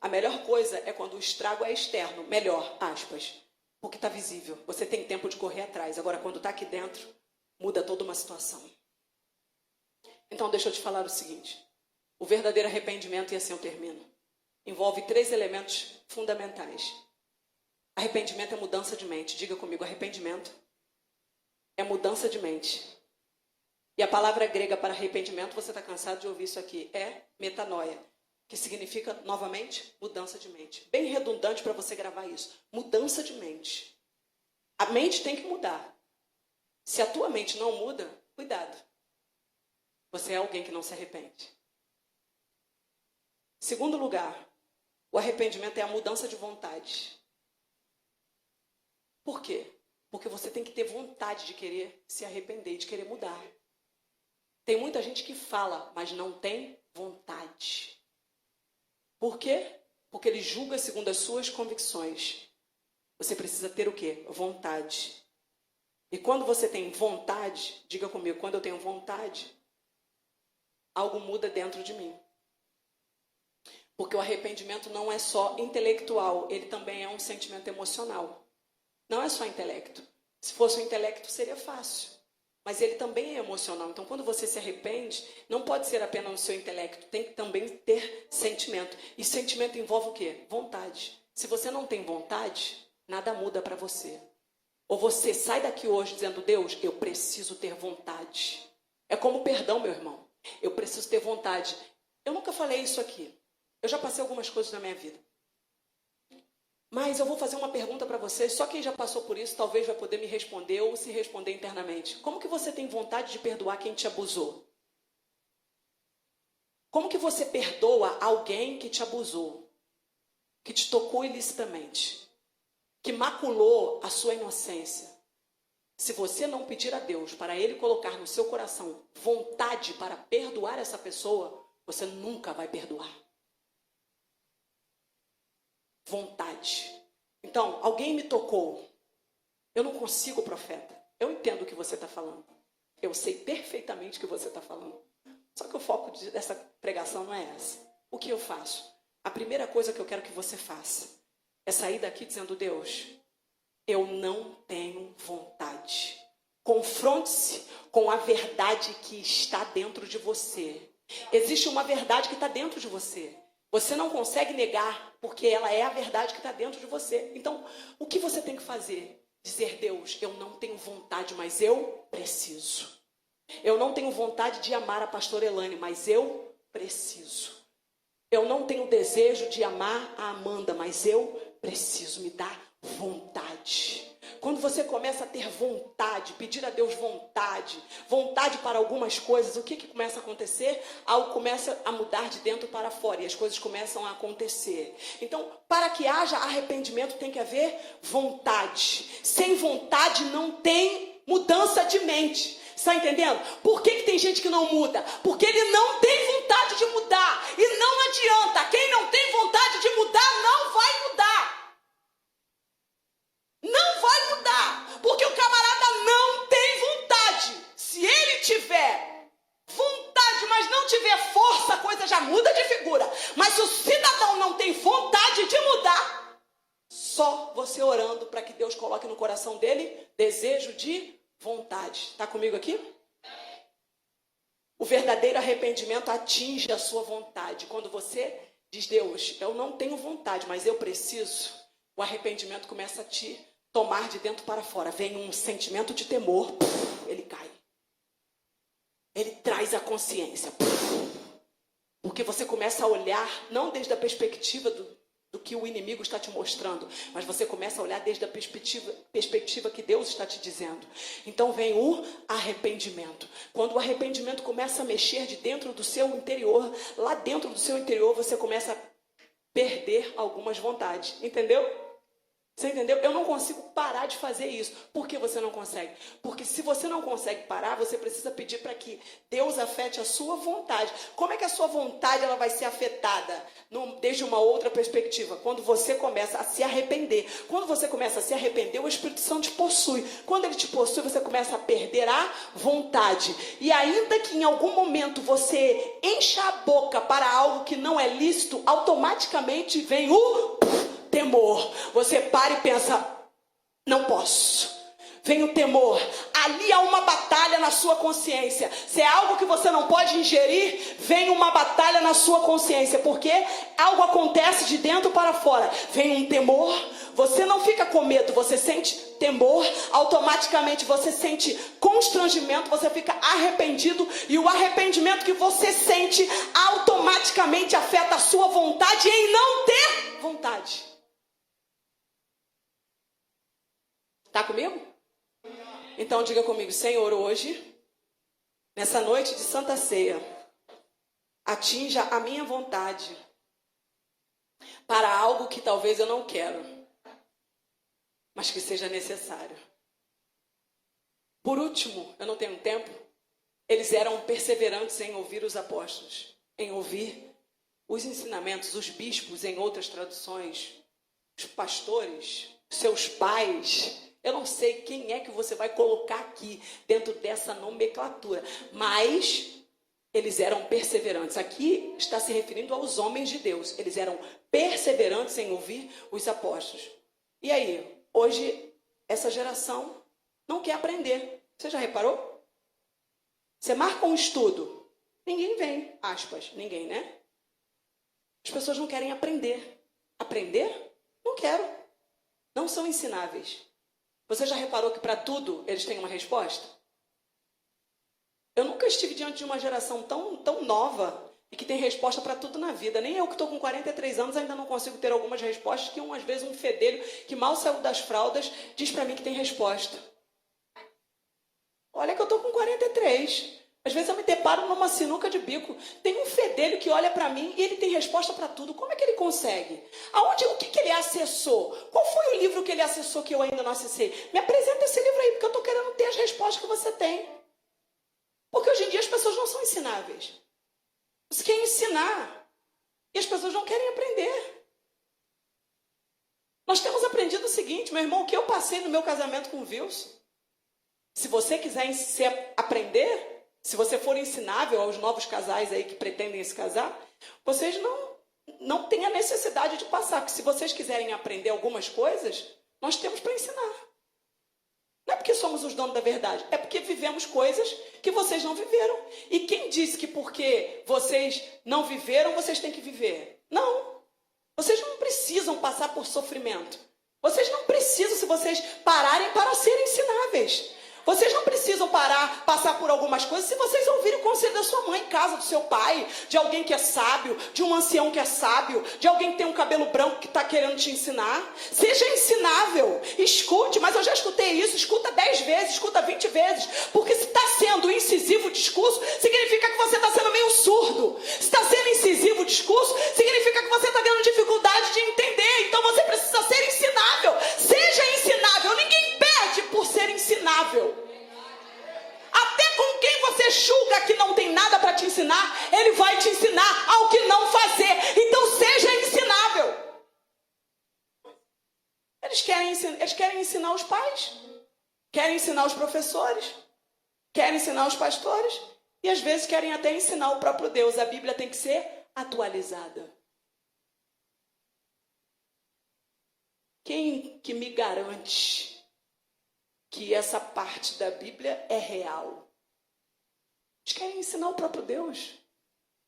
A melhor coisa é quando o estrago é externo. Melhor, aspas. Porque está visível. Você tem tempo de correr atrás. Agora, quando está aqui dentro, muda toda uma situação. Então, deixa eu te falar o seguinte. O verdadeiro arrependimento, e assim eu termino, envolve 3 elementos fundamentais. Arrependimento é mudança de mente. Diga comigo, arrependimento é mudança de mente. E a palavra grega para arrependimento, você está cansado de ouvir isso aqui, é metanoia, que significa, novamente, mudança de mente. Bem redundante para você gravar isso. Mudança de mente. A mente tem que mudar. Se a tua mente não muda, cuidado. Você é alguém que não se arrepende. Segundo lugar, o arrependimento é a mudança de vontade. Por quê? Porque você tem que ter vontade de querer se arrepender, de querer mudar. Tem muita gente que fala, mas não tem vontade. Por quê? Porque ele julga segundo as suas convicções. Você precisa ter o quê? Vontade. E quando você tem vontade, diga comigo, quando eu tenho vontade, algo muda dentro de mim. Porque o arrependimento não é só intelectual, ele também é um sentimento emocional. Não é só intelecto. Se fosse o intelecto, seria fácil. Mas ele também é emocional. Então, quando você se arrepende, não pode ser apenas no seu intelecto. Tem que também ter sentimento. E sentimento envolve o quê? Vontade. Se você não tem vontade, nada muda para você. Ou você sai daqui hoje dizendo, Deus, eu preciso ter vontade. É como perdão, meu irmão. Eu preciso ter vontade. Eu nunca falei isso aqui. Eu já passei algumas coisas na minha vida. Mas eu vou fazer uma pergunta para você, só quem já passou por isso talvez vai poder me responder ou se responder internamente. Como que você tem vontade de perdoar quem te abusou? Como que você perdoa alguém que te abusou? Que te tocou ilicitamente? Que maculou a sua inocência? Se você não pedir a Deus para Ele colocar no seu coração vontade para perdoar essa pessoa, você nunca vai perdoar. Vontade. Então, alguém me tocou. Eu não consigo, profeta. Eu entendo o que você está falando. Eu sei perfeitamente o que você está falando. Só que o foco dessa pregação não é essa. O que eu faço? A primeira coisa que eu quero que você faça é sair daqui dizendo, Deus, eu não tenho vontade. Confronte-se com a verdade que está dentro de você. Existe uma verdade que está dentro de você. Você não consegue negar, porque ela é a verdade que está dentro de você. Então, o que você tem que fazer? Dizer, Deus, eu não tenho vontade, mas eu preciso. Eu não tenho vontade de amar a pastora Elane, mas eu preciso. Eu não tenho desejo de amar a Amanda, mas eu preciso. Me dar vontade. Quando você começa a ter vontade, pedir a Deus vontade para algumas coisas, o que começa a acontecer? Algo começa a mudar de dentro para fora e as coisas começam a acontecer. Então, para que haja arrependimento tem que haver vontade. Sem vontade não tem mudança de mente. Está entendendo? Por que tem gente que não muda? Porque ele não tem vontade de mudar. E não adianta. Quem não tem vontade de mudar não vai mudar. Não vai mudar, porque o camarada não tem vontade. Se ele tiver vontade, mas não tiver força, a coisa já muda de figura. Mas se o cidadão não tem vontade de mudar, só você orando para que Deus coloque no coração dele desejo de vontade. Está comigo aqui? O verdadeiro arrependimento atinge a sua vontade. Quando você diz, Deus, eu não tenho vontade, mas eu preciso, o arrependimento começa a te tomar de dentro para fora. Vem um sentimento de temor, ele cai. Ele traz a consciência. Porque você começa a olhar, não desde a perspectiva do que o inimigo está te mostrando, mas você começa a olhar desde a perspectiva que Deus está te dizendo. Então vem o arrependimento. Quando o arrependimento começa a mexer de dentro do seu interior, lá dentro do seu interior, você começa a perder algumas vontades. Entendeu? Você entendeu? Eu não consigo parar de fazer isso. Por que você não consegue? Porque se você não consegue parar, você precisa pedir para que Deus afete a sua vontade. Como é que a sua vontade ela vai ser afetada? Desde uma outra perspectiva. Quando você começa a se arrepender. Quando você começa a se arrepender, o Espírito Santo te possui. Quando ele te possui, você começa a perder a vontade. E ainda que em algum momento você encha a boca para algo que não é lícito, automaticamente vem o temor. Você para e pensa, não posso. Vem o temor. Ali há uma batalha na sua consciência. Se é algo que você não pode ingerir, vem uma batalha na sua consciência. Porque algo acontece de dentro para fora. Vem um temor. Você não fica com medo, você sente temor. Automaticamente você sente constrangimento, você fica arrependido. E o arrependimento que você sente automaticamente afeta a sua vontade em não ter vontade. Está comigo? Então diga comigo, Senhor, hoje, nessa noite de Santa Ceia, atinja a minha vontade para algo que talvez eu não quero, mas que seja necessário. Por último, eu não tenho tempo, eles eram perseverantes em ouvir os apóstolos, em ouvir os ensinamentos, os bispos em outras traduções, os pastores, seus pais. Eu não sei quem é que você vai colocar aqui dentro dessa nomenclatura, mas eles eram perseverantes. Aqui está se referindo aos homens de Deus. Eles eram perseverantes em ouvir os apóstolos. E aí, hoje, essa geração não quer aprender. Você já reparou? Você marca um estudo, ninguém vem, aspas, ninguém, né? As pessoas não querem aprender. Aprender? Não quero. Não são ensináveis. Você já reparou que para tudo eles têm uma resposta? Eu nunca estive diante de uma geração tão nova e que tem resposta para tudo na vida. Nem eu que estou com 43 anos ainda não consigo ter algumas respostas que às vezes um fedelho que mal saiu das fraldas diz para mim que tem resposta. Olha que eu estou com 43. Às vezes eu me deparo numa sinuca de bico. Tem um fedelho que olha para mim e ele tem resposta para tudo. Como é que ele consegue? O que ele acessou? Qual foi o livro que ele acessou que eu ainda não acessei? Me apresenta esse livro aí, porque eu estou querendo ter as respostas que você tem. Porque hoje em dia as pessoas não são ensináveis. Você quer ensinar e as pessoas não querem aprender. Nós temos aprendido o seguinte, meu irmão, o que eu passei no meu casamento com o Wilson. Se você quiser aprender... Se você for ensinável aos novos casais aí que pretendem se casar, vocês não têm a necessidade de passar. Porque se vocês quiserem aprender algumas coisas, nós temos para ensinar. Não é porque somos os donos da verdade, é porque vivemos coisas que vocês não viveram. E quem disse que porque vocês não viveram, vocês têm que viver? Não. Vocês não precisam passar por sofrimento. Vocês não precisam, se vocês pararem, para serem ensináveis. Vocês não precisam passar por algumas coisas se vocês ouvirem o conselho da sua mãe em casa, do seu pai, de alguém que é sábio, de um ancião que é sábio, de alguém que tem um cabelo branco que está querendo te ensinar. Seja ensinável, escute, mas eu já escutei isso, escuta 10 vezes, escuta 20 vezes, porque se está sendo incisivo o discurso, significa que você está sendo meio surdo. Se está sendo incisivo o discurso, significa que você está tendo dificuldade de entender, então você precisa ser ensinável. Seja ensinável, ninguém perde por ser ensinável. Até com quem você julga que não tem nada para te ensinar, ele vai te ensinar ao que não fazer. Então seja ensinável. Eles querem ensinar os pais, querem ensinar os professores, querem ensinar os pastores e às vezes querem até ensinar o próprio Deus. A Bíblia tem que ser atualizada. Quem que me garante que essa parte da Bíblia é real? Eles querem ensinar o próprio Deus.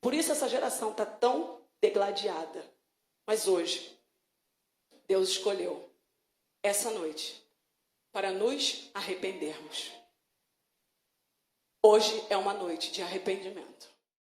Por isso essa geração está tão degladiada. Mas hoje, Deus escolheu essa noite para nos arrependermos. Hoje é uma noite de arrependimento.